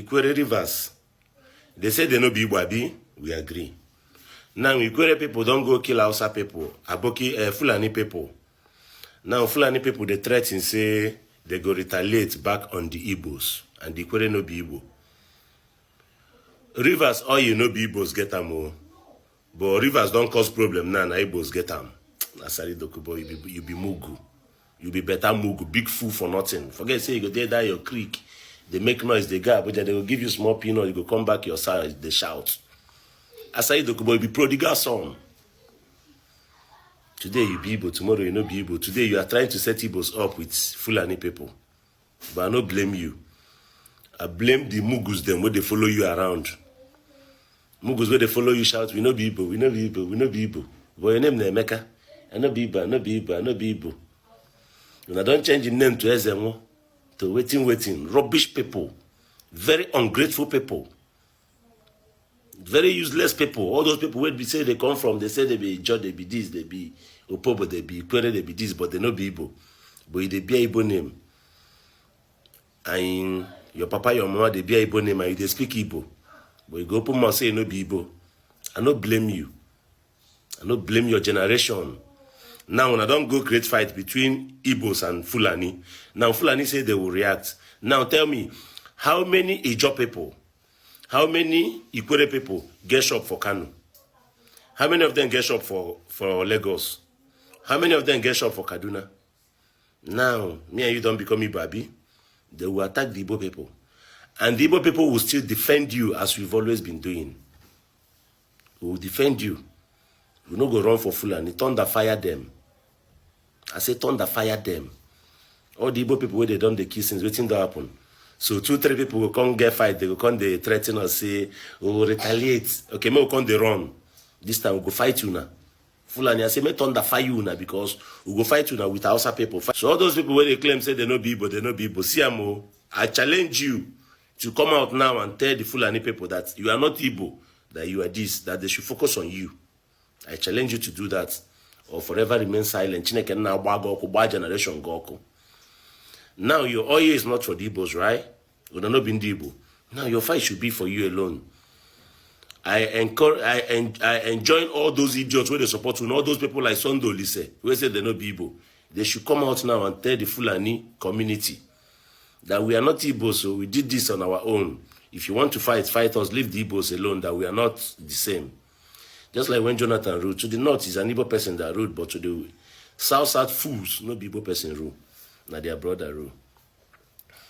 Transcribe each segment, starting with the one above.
Ikwere rivers. They say they no be Igbo abi. We agree. Now Ikwere people don't go kill Hausa people. Aboki Fulani people. Now Fulani people they threaten say they go retaliate back on the Igbos. And the Ikwere no be Igbo. Rivers, all you know be Igbos get them all. But rivers don't cause problem now, Igbos get them. Nasari Dokubo, you be Mugu. You be better Mugu, big fool for nothing. Forget say you go there your creek. They make noise, they gap, but then they will give you small peanut, you go come back your side, they shout. Asai Dokubo, you be prodigal son. Today you be Igbo, tomorrow you no be Igbo. Today you are trying to set Igbos up with Fulani people. But I no blame you. I blame the Mugus them where they follow you around. Mugus where they follow you shout, we no be Igbo, we no be Igbo, we no be Igbo. But your name is Emeka. I no be Igbo, I no be Igbo, I no be Igbo. When I don't change your name to Ezemo, to waiting. Rubbish people. Very ungrateful people. Very useless people. All those people where we say they come from, they say they be Jod, they be this, they be Opobo, they be Ikwere, they be this, but they no be Igbo. But they be Igbo name. And your papa, your mama, they be Igbo name, and they speak Igbo. But you go open mouth say you no be Igbo. I no blame you. I no blame your generation. Now, when I don't go create fight between Igbos and Fulani, now Fulani say they will react. Now tell me, how many Ijo people, how many Ikwere people get shop for Kano? How many of them get shop for Lagos? How many of them get shop for Kaduna? Now, me and you don't become Ibabi, they will attack the Igbo people. And the Igbo people will still defend you as we've always been doing. We will defend you. We no go run for Fulani. Thunder fire them. I say thunder fire them. All the Igbo people where they done the kill since waiting to happen. So 2-3 people will come get fight. They will come they threaten us, say, oh, retaliate. Okay, me will come they run. This time we go fight you now. Fulani, I say, me thunder fire you now because we go fight you now with Hausa people. So all those people where they claim say they no be Igbo, they no be Igbo. See, I challenge you to come out now and tell the Fulani people that you are not Igbo, that you are this, that they should focus on you. I challenge you to do that. Or forever remain silent. Chineke na agba generation go. Now your oil is not for the Igbos, right? You don't know being the Igbo. Now your fight should be for you alone. I enjoin all those idiots where they support you, and all those people like Sondo Lise, who say they no be Igbo. They should come out now and tell the Fulani community that we are not Igbo, so we did this on our own. If you want to fight us. Leave the Igbos alone, that we are not the same. Just like when Jonathan ruled. To the north is an Igbo person that ruled, but to the south fools, no Igbo person rule. Now their brother rule.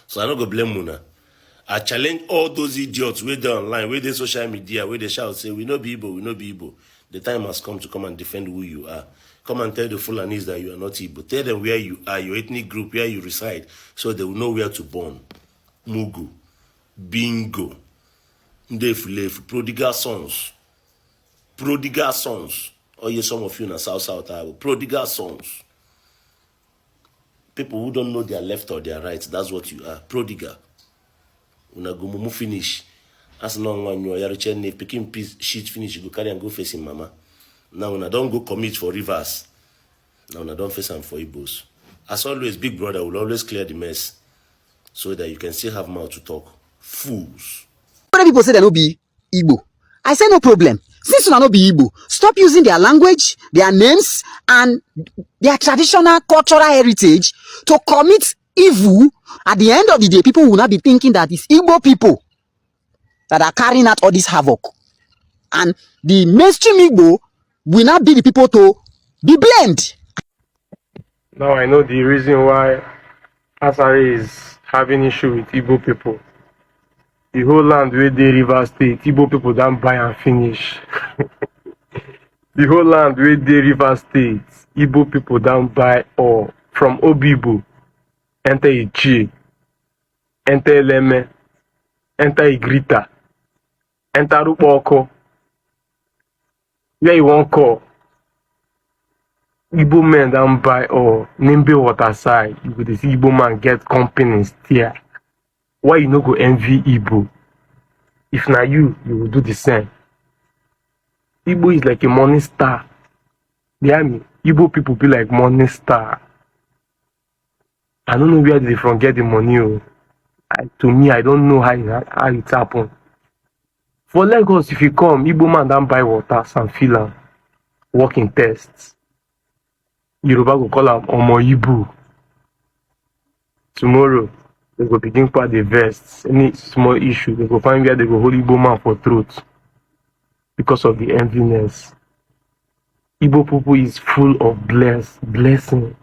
So I don't go blame Muna. I challenge all those idiots where they online, where they social media, where they shout, say, we no be Igbo, we no be Igbo. The time has come to come and defend who you are. Come and tell the Fulanis that you are not Igbo. Tell them where you are, your ethnic group, where you reside, so they will know where to born. Mugu. Bingo. Ndefulefu. Prodigal sons. Prodigal sons. Oh, yes, some of you in the south, prodigal sons. People who don't know their left or their right, that's what you are. Prodigal. Una go mumu finish. As long when you are picking piece sheet finish, you go carry and go facing mama. Now una don't go commit for rivers. Now una don't face them for Igbos. As always, big brother will always clear the mess so that you can still have mouth to talk. Fools. When people say they no be Igbo, I say no problem. Since you no be Igbo, stop using their language, their names, and their traditional cultural heritage to commit evil. At the end of the day, people will not be thinking that it's Igbo people that are carrying out all this havoc. And the mainstream Igbo will not be the people to be blamed. Now I know the reason why Asari is having issue with Igbo people. The whole land where they River State, Igbo people don't buy and finish. The whole land where they River State, Igbo people don't buy all. From Obibo, enter Ichi, enter Leme, enter Igrita, enter Rupoko. Where you want call? Igbo men don't buy all. Nimbe water side, you could see Igbo man get companies here. Why you no go envy Igbo? If na you will do the same. Igbo is like a morning star. Hear me? Igbo people be like morning star. I don't know where they from get the money. To me, I don't know how it happened. For Lagos, if you come, Igbo man don't buy water and fill am, work in tests. Yoruba go call am Omo Igbo. Tomorrow, they go begin part the vests. Any small issue, they go find where they go hold Igbo man for throat because of the enviness. Igbo people is full of blessings.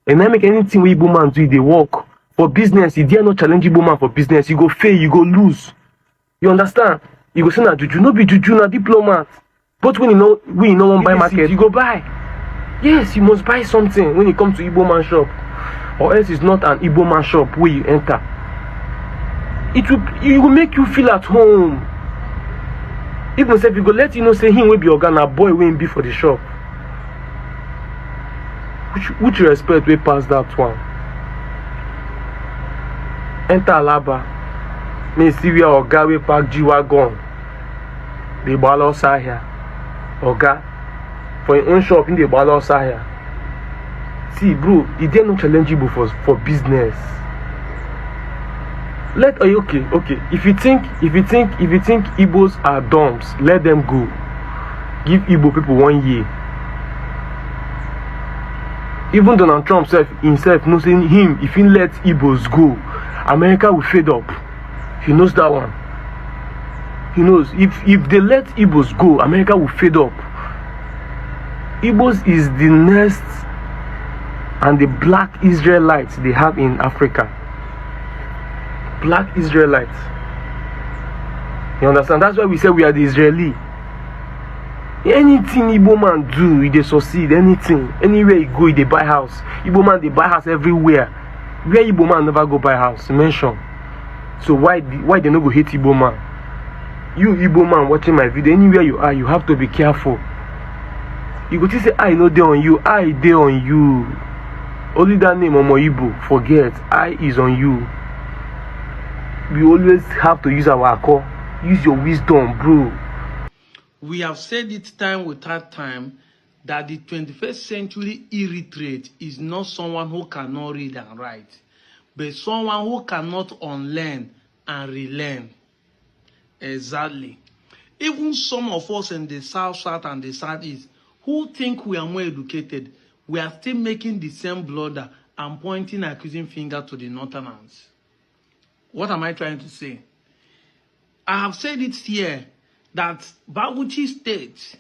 And I make anything with Igbo man do, they work. For business, you dare not challenge Igbo man for business, you go fail, you go lose. You understand? You go say na juju, no be juju, na diplomat. But when you know one buy market, you go buy. Yes, you must buy something when you come to Igbo man shop. Or else it's not an Igbo man shop where you enter. It will make you feel at home. Even if you go let you know say him will be organ, boy will be for the shop. Which respect we pass that one. Enter Alaba. Me see where Oga we park G-Wagon. They ball outside here. Oga. For your own shop in the ball outside here. See, bro, it dare not challenge you for business. Okay. If you think Igbos are dumps, let them go. Give Igbo people 1 year. Even Donald Trump himself knows him, if he let Igbos go, America will fade up. He knows that one. He knows if they let Igbos go, America will fade up. Igbos is the next and the black Israelites they have in Africa. Black Israelites. You understand? That's why we say we are the Israeli. Anything Igbo man do, they succeed. Anything, anywhere you go, they buy house. Igbo man they buy house everywhere. Where Igbo man never go buy house, mention. So why they not go hate Igbo man? You Igbo man watching my video, anywhere you are, you have to be careful. You go to say I know they on you, I they on you. Only that name Omo Igbo, forget. I is on you. We always have to use our core. Use your wisdom, bro. We have said it time without time that the 21st century illiterate is not someone who cannot read and write, but someone who cannot unlearn and relearn. Exactly. Even some of us in the South and the Southeast who think we are more educated, we are still making the same blunder and pointing accusing finger to the Northerners. What am I trying to say? I have said it here that Bauchi state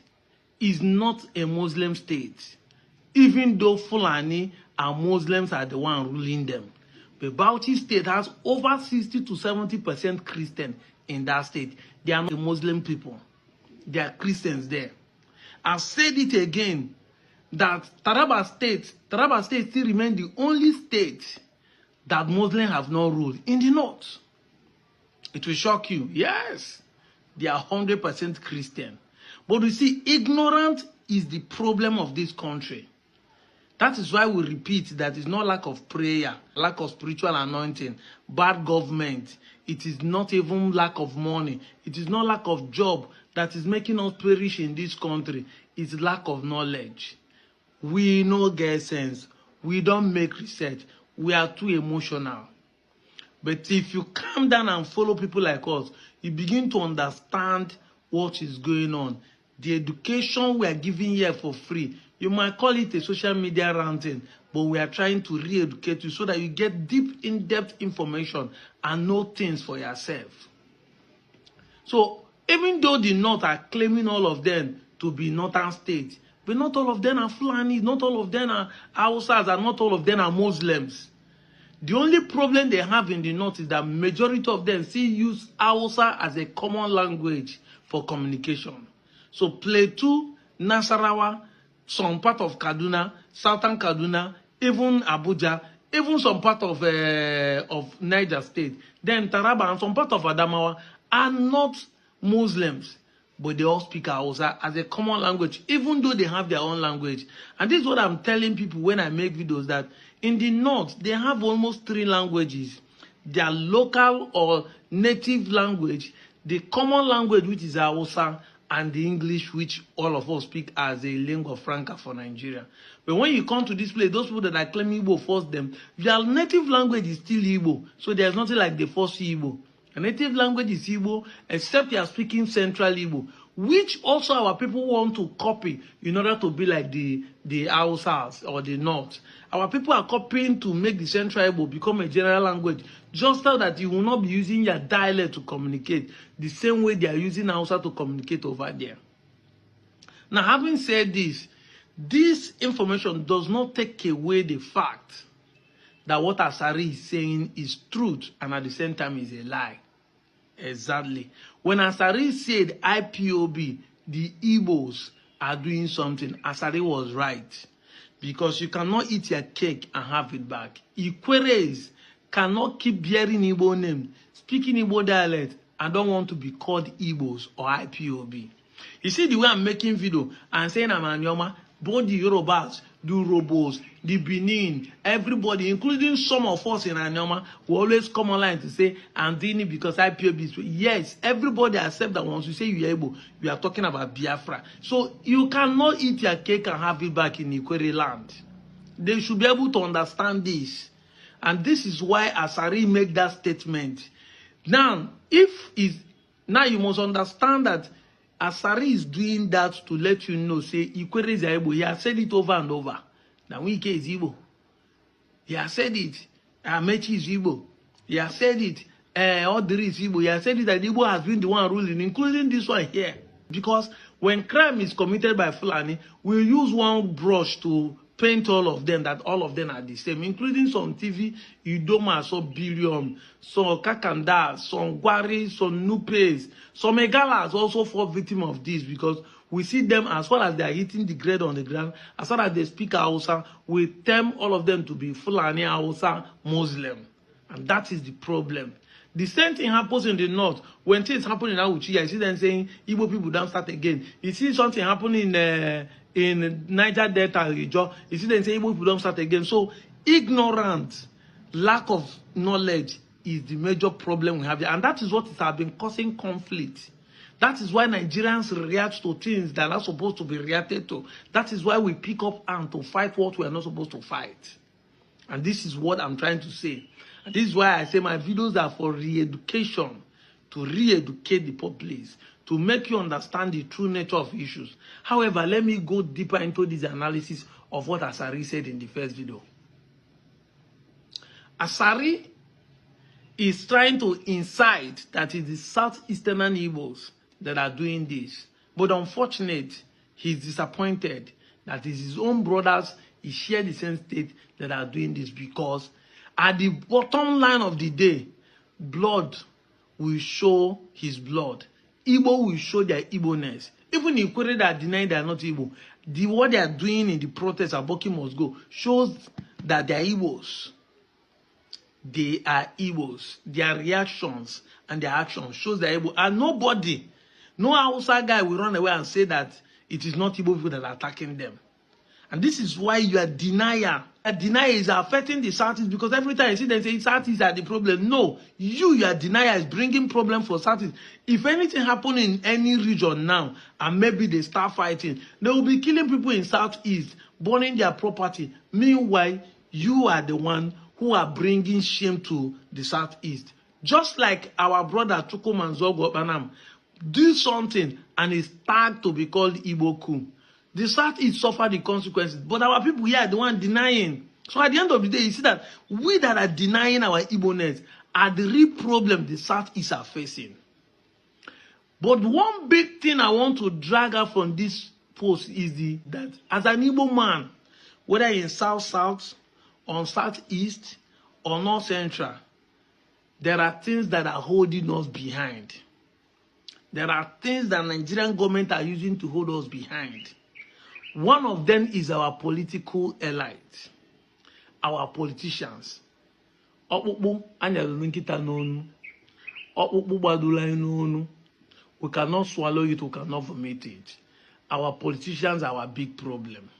is not a Muslim state, even though Fulani and Muslims are the one ruling them. But Bauchi state has over 60 to 70% Christian in that state. They are not Muslim people. They are Christians there. I've said it again that Taraba state still remains the only state that Muslims have not ruled in the north. It will shock you. Yes, they are 100% Christian. But you see, ignorance is the problem of this country. That is why we repeat that it's not lack of prayer, lack of spiritual anointing, bad government. It is not even lack of money. It is not lack of job that is making us perish in this country. It's lack of knowledge. We no get sense. We don't make research. We are too emotional. But if you calm down and follow people like us, you begin to understand what is going on. The education we are giving here for free, you might call it a social media ranting, but we are trying to re-educate you so that you get deep, in-depth information and know things for yourself. So, even though the North are claiming all of them to be northern states, but not all of them are Fulani, not all of them are Hausas, and not all of them are Muslims. The only problem they have in the North is that majority of them still use Hausa as a common language for communication. So Plateau, Nasarawa, some part of Kaduna, Southern Kaduna, even Abuja, even some part of Niger State, then Taraba and some part of Adamawa are not Muslims, but they all speak Hausa as a common language, even though they have their own language. And this is what I'm telling people when I make videos, that in the North, they have almost 3 languages. Their local or native language, the common language, which is Hausa, and the English, which all of us speak as a lingua franca for Nigeria. But when you come to this place, those people that are claiming Igbo force them. Their native language is still Igbo, so there's nothing like they force Igbo. The native language is Igbo, except they are speaking Central Igbo, which also our people want to copy in order to be like the Hausas or the North. Our people are copying to make the Central Igbo become a general language, just so that you will not be using your dialect to communicate the same way they are using Hausa to communicate over there. Now, having said this information does not take away the fact that what Asari is saying is truth and at the same time is a lie. Exactly. When Asari said IPOB, the Igbos are doing something, Asari was right. Because you cannot eat your cake and have it back. Ikweres cannot keep bearing Igbo name, speaking Igbo dialect, and don't want to be called Igbos or IPOB. You see the way I'm making video and saying I'm Anyoma, both the Yorubas, the Robos, the Benin, everybody, including some of us in Anyoma, will always come online to say, I'm doing it because IPOB is... Yes, everybody accept that once you say you're able, you are talking about Biafra. So you cannot eat your cake and have it back in Ikwere land. They should be able to understand this. And this is why Asari make that statement. Now, now you must understand that Asari is doing that to let you know, say, Ikwere is Igbo. He has said it over and over. Now, Wike is Igbo. He has said it. Amechi is Igbo. He has said it. Odiri is Igbo. He has said it that Igbo has been the one ruling, including this one here. Because when crime is committed by Fulani, we use one brush to paint all of them, that all of them are the same, including some TV, Idoma, some Billion, some Kakanda, some Gwari, some Nupes, some Egalas also fall victim of this, because we see them as well as they are hitting the grade on the ground, as well as they speak Hausa, we term all of them to be Fulani Hausa Muslim. And that is the problem. The same thing happens in the north. When things happen in Awuchi, I see them saying Igbo people don't start again. You see something happening in Niger Delta region, you see them say Igbo people don't start again. So ignorance, lack of knowledge is the major problem we have here. And that is what has been causing conflict. That is why Nigerians react to things that are not supposed to be reacted to. That is why we pick up arms to fight what we are not supposed to fight. And this is what I'm trying to say. And this is why I say my videos are for re-education, to re-educate the populace, to make you understand the true nature of issues. However, let me go deeper into this analysis of what Asari said in the first video. Asari is trying to incite that it is Southeastern Igbos that are doing this. But unfortunately, he's disappointed that it is his own brothers, he shared the same state, that are doing this, because at the bottom line of the day, blood will show his blood. Igbo will show their Igbo-ness. Even Ikwere that deny they are not Igbo, what they are doing in the protest at Boki must go shows that they are Igbos. They are Igbos. Their reactions and their actions shows they are Igbo. And nobody, no Hausa guy will run away and say that it is not Igbo people that are attacking them. And this is why you are denier. A denier is affecting the Southeast, because every time you see them say Southeast are the problem. No, your denier is bringing problem for Southeast. If anything happen in any region now, and maybe they start fighting, they will be killing people in Southeast, burning their property. Meanwhile, you are the one who are bringing shame to the Southeast. Just like our brother Chukwuma Manzogo Banam do something and is tagged to be called Igbo coup. The Southeast suffer the consequences, but our people here are the one denying. So at the end of the day, you see that we that are denying our Igbo-ness are the real problem the Southeast are facing. But one big thing I want to drag out from this post is that as an Igbo man, whether in South, on Southeast, or North Central, there are things that are holding us behind. There are things that Nigerian government are using to hold us behind. One of them is our political elite, our politicians. We cannot swallow it, we cannot vomit it. Our politicians are our big problem.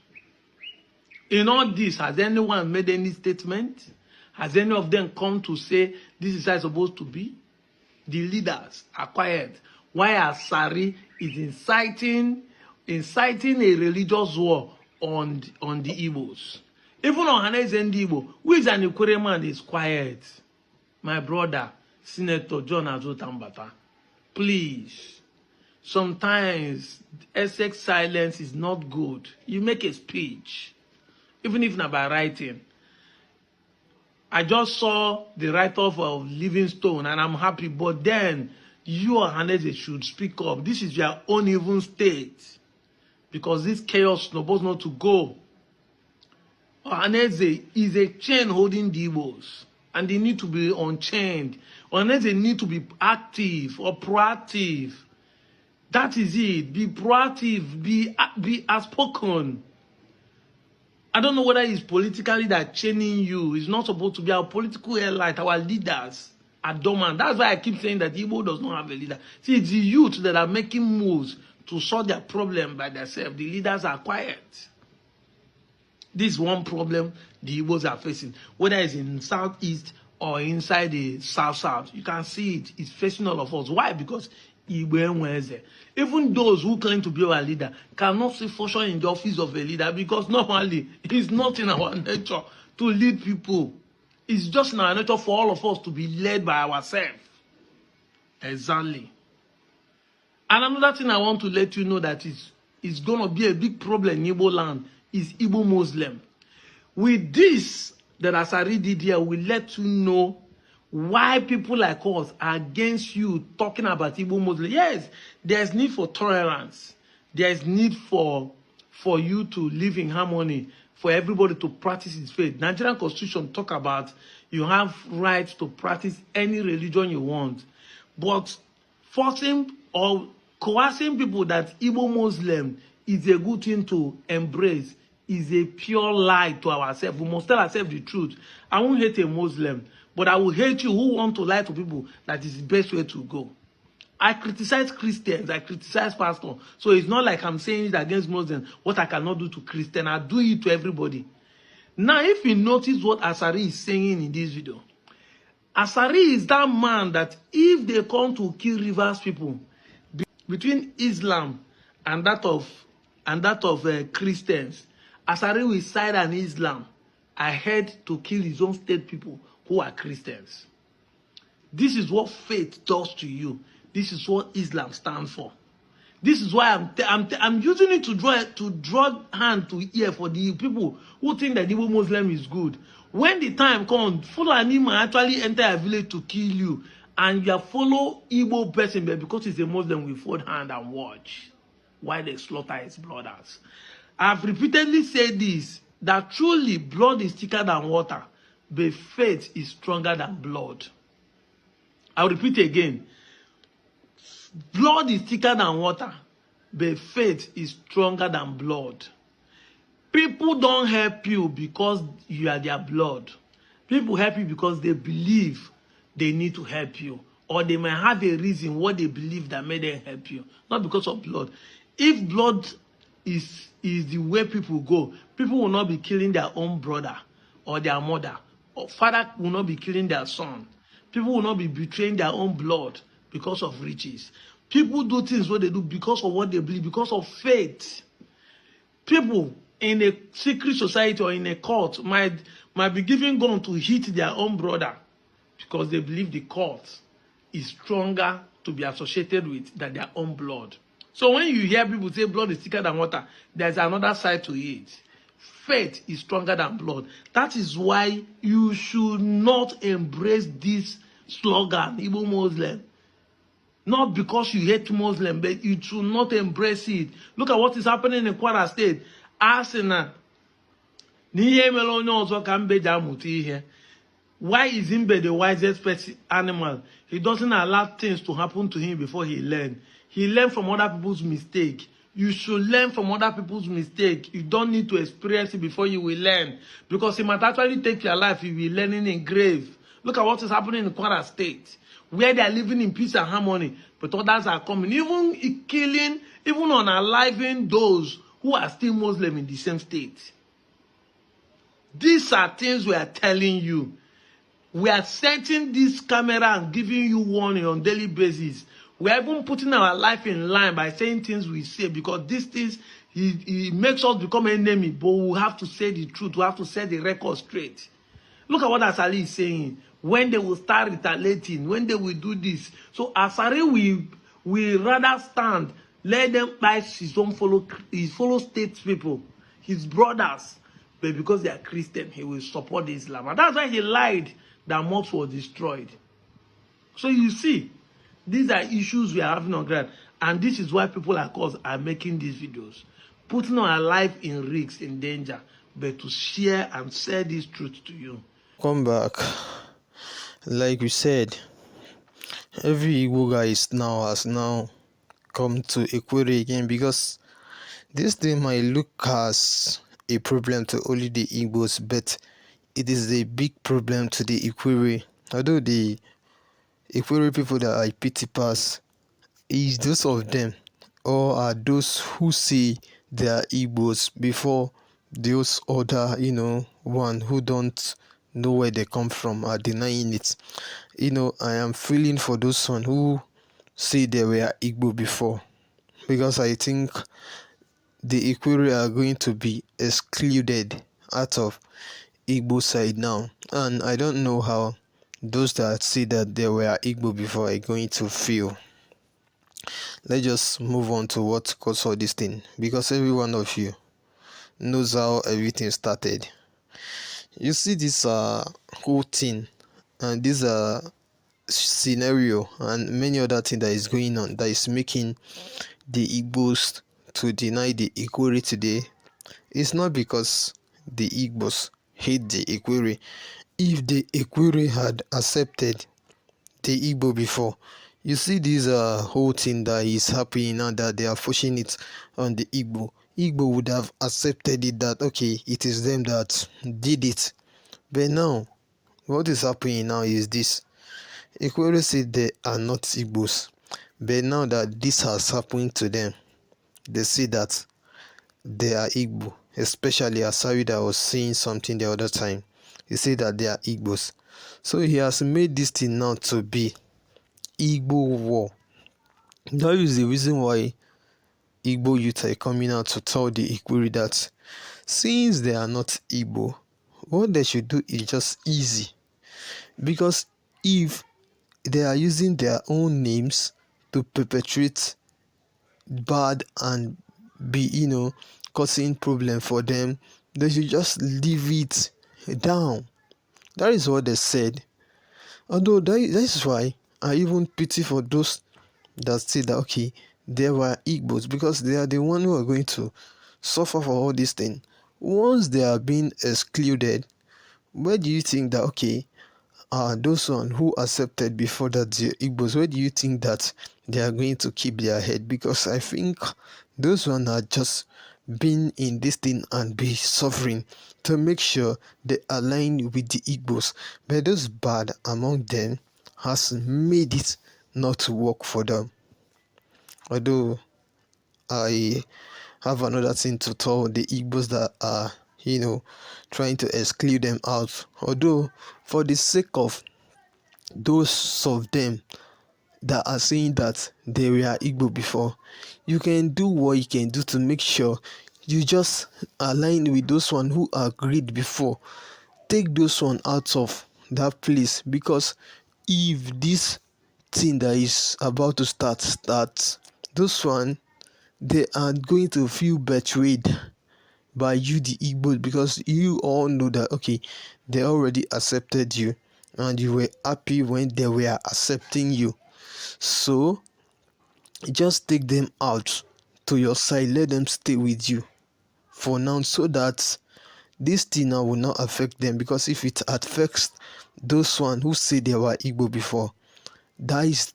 In all this, has anyone made any statement? Has any of them come to say this is how it's supposed to be? The leaders are quiet. why Asari is inciting a religious war on the Igbos. Even on Hanez and Igbo, who is an Ikwere man, is quiet. My brother, Senator John Azotambata, please. Sometimes Essex silence is not good. You make a speech, even if not by writing. I just saw the write-off of Livingstone and I'm happy, but then you or Haneze should speak up. This is your own even state, because this chaos is supposed not to go. Haneze is a chain holding the Igbos, and they need to be unchained. Haneze need to be active or proactive. That is it. Be proactive. Be outspoken. I don't know whether it's politically that chaining you. It's not supposed to be our political elite, our leaders are dormant. That's why I keep saying that Igbo does not have a leader. See, it's the youth that are making moves to solve their problem by themselves. The leaders are quiet. This is one problem the Igbos are facing, whether it's in southeast or inside the south. You can see it. It's facing all of us. Why? Because even those who claim to be our leader cannot see function in the office of a leader, because normally it's not in our nature to lead people. It's just in our nature for all of us to be led by ourselves. Exactly. And another thing I want to let you know that is going to be a big problem in Igbo land is Igbo Muslim. With this that Asari did here, we let you know why people like us are against you talking about Igbo Muslim. Yes, there's need for tolerance. There's need for you to live in harmony, for everybody to practice his faith. Nigerian Constitution talk about you have rights to practice any religion you want. But forcing or coercing people that Igbo Muslim is a good thing to embrace is a pure lie to ourselves. We must tell ourselves the truth. I won't hate a Muslim, but I will hate you who want to lie to people that is the best way to go. I criticize Christians, I criticize pastors. So it's not like I'm saying it against Muslims. What I cannot do to Christians, I do it to everybody. Now, if you notice what Asari is saying in this video, Asari is that man that if they come to kill Rivers people, between Islam and that of Christians, Asari will side on Islam ahead to kill his own state people who are Christians. This is what faith does to you. This is what Islam stands for. This is why I'm using it to draw hand to ear for the people who think that Igbo Muslim is good. When the time comes, Fulani might actually enter a village to kill you, and you follow Igbo person, but because he's a Muslim, we fold hand and watch while they slaughter his brothers. I've repeatedly said this, that truly blood is thicker than water, but faith is stronger than blood. I'll repeat again. Blood is thicker than water, but faith is stronger than blood. People don't help you because you are their blood. People help you because they believe they need to help you, or they might have a reason what they believe that made them help you, not because of blood. If blood is the way people go, people will not be killing their own brother or their mother, or father will not be killing their son. People will not be betraying their own blood because of riches. People do things what they do because of what they believe, because of faith. People in a secret society or in a cult might be giving gun to hit their own brother because they believe the cult is stronger to be associated with than their own blood. So when you hear people say blood is thicker than water, there's another side to it. Faith is stronger than blood. That is why you should not embrace this slogan, Igbo Muslim. Not because you hate Muslim, but you should not embrace it. Look at what is happening in Ikwere State. Arsenal. Why is Imbe the wisest animal? He doesn't allow things to happen to him before he learns. He learned from other people's mistake. You should learn from other people's mistake. You don't need to experience it before you will learn. Because it might actually take your life if you will learning in grave. Look at what is happening in Ikwere State, where they are living in peace and harmony, but others are coming, even killing, even unaliving those who are still Muslim in the same state. These are things we are telling you. We are setting this camera and giving you warning on daily basis. We are even putting our life in line by saying things we say, because these things, he makes us become enemy, but we have to say the truth. We have to set the record straight. Look at what Asari is saying. When they will start retaliating, when they will do this. So Asari will rather stand, let them fight his fellow state people, his brothers. But because they are Christian, he will support Islam. And that's why he lied that mosques were destroyed. So you see, these are issues we are having on ground. And this is why people like us are making these videos. Putting our life in risk, in danger, but to share and say this truth to you. Come back. Like we said, every Igbo guy has now come to Ikwere again, because this thing might look as a problem to only the Igbos, but it is a big problem to the Ikwere. Although the Ikwere people that I pity pass is those of them, or are those who say they are Igbos before those other, one who don't know where they come from are denying it. I am feeling for those one who say they were Igbo before, because I think the Ikwere are going to be excluded out of Igbo side now, and I don't know how those that say that they were Igbo before are going to feel. Let's just move on to what caused all this thing, because every one of you knows how everything started. You see this whole thing and this scenario and many other things that is going on that is making the Igbos to deny the Ikwere today. It's not because the Igbos hate the Ikwere. If the Ikwere had accepted the Igbo before, you see this whole thing that is happening now, that they are pushing it on the Igbo would have accepted it, that okay, it is them that did it. But now what is happening now is this: Ikwere said they are not Igbos, but now that this has happened to them, they say that they are Igbo. Especially Asari that was saying something the other time, he said that they are Igbos. So he has made this thing now to be Igbo war. That is the reason why Igbo youth are coming out to tell the Ikwere that since they are not Igbo, what they should do is just easy. Because if they are using their own names to perpetrate bad and be, causing problem for them, they should just leave it down. That is what they said. Although that is why I even pity for those that say that okay, they were Igbos, because they are the one who are going to suffer for all this thing. Once they are being excluded, where do you think that okay, those one who accepted before that the Igbos, where do you think that they are going to keep their head? Because I think those one are just being in this thing and be suffering to make sure they align with the Igbos, but those bad among them has made it not to work for them. Although I have another thing to tell the Igbos that are, trying to exclude them out. Although for the sake of those of them that are saying that they were Igbo before, you can do what you can do to make sure you just align with those one who agreed before. Take those one out of that place, because if this thing that is about to starts, those one, they are going to feel betrayed by you, the Igbo, because you all know that okay, they already accepted you and you were happy when they were accepting you. So just take them out to your side, let them stay with you for now, so that this thing now will not affect them. Because if it affects those one who say they were Igbo before, that is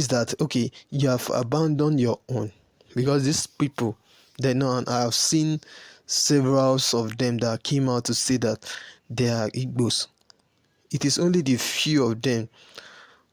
that okay, you have abandoned your own. Because these people, they know, and I have seen several of them that came out to say that they are Igbos. It is only the few of them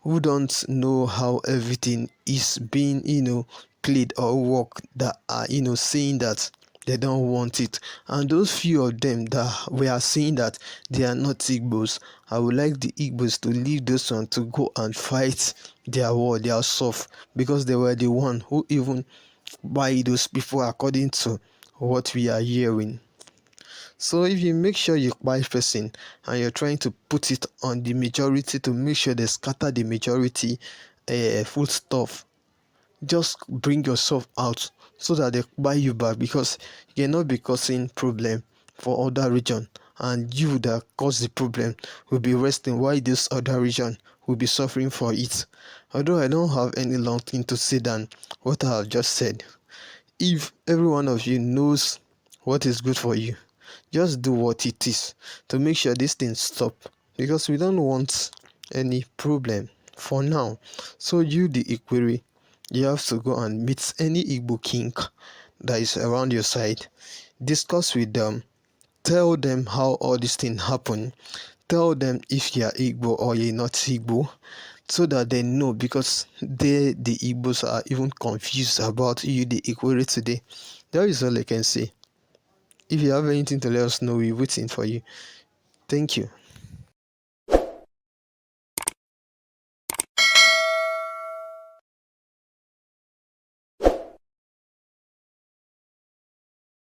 who don't know how everything is being, played or worked, that are, saying that They don't want it. And those few of them that we are saying that they are not Igbos, I would like the Igbos to leave those one to go and fight their war, their soft, because they were the one who even buy those people according to what we are hearing. So if you make sure you buy person and you're trying to put it on the majority to make sure they scatter the majority food stuff, just bring yourself out so that they buy you back, because you cannot be causing problem for other region, and you that cause the problem will be resting while this other region will be suffering for it. Although I don't have any long thing to say than what I have just said, if every one of you knows what is good for you, just do what it is to make sure this thing stop, because we don't want any problem for now. So you, the Ikwere, you have to go and meet any Igbo king that is around your side, discuss with them, tell them how all this thing happened, tell them if you are Igbo or you're not Igbo, so that they know, because the Igbos are even confused about you, the Ikwere today. That is all I can say. If you have anything to let us know, we're waiting for you. Thank you.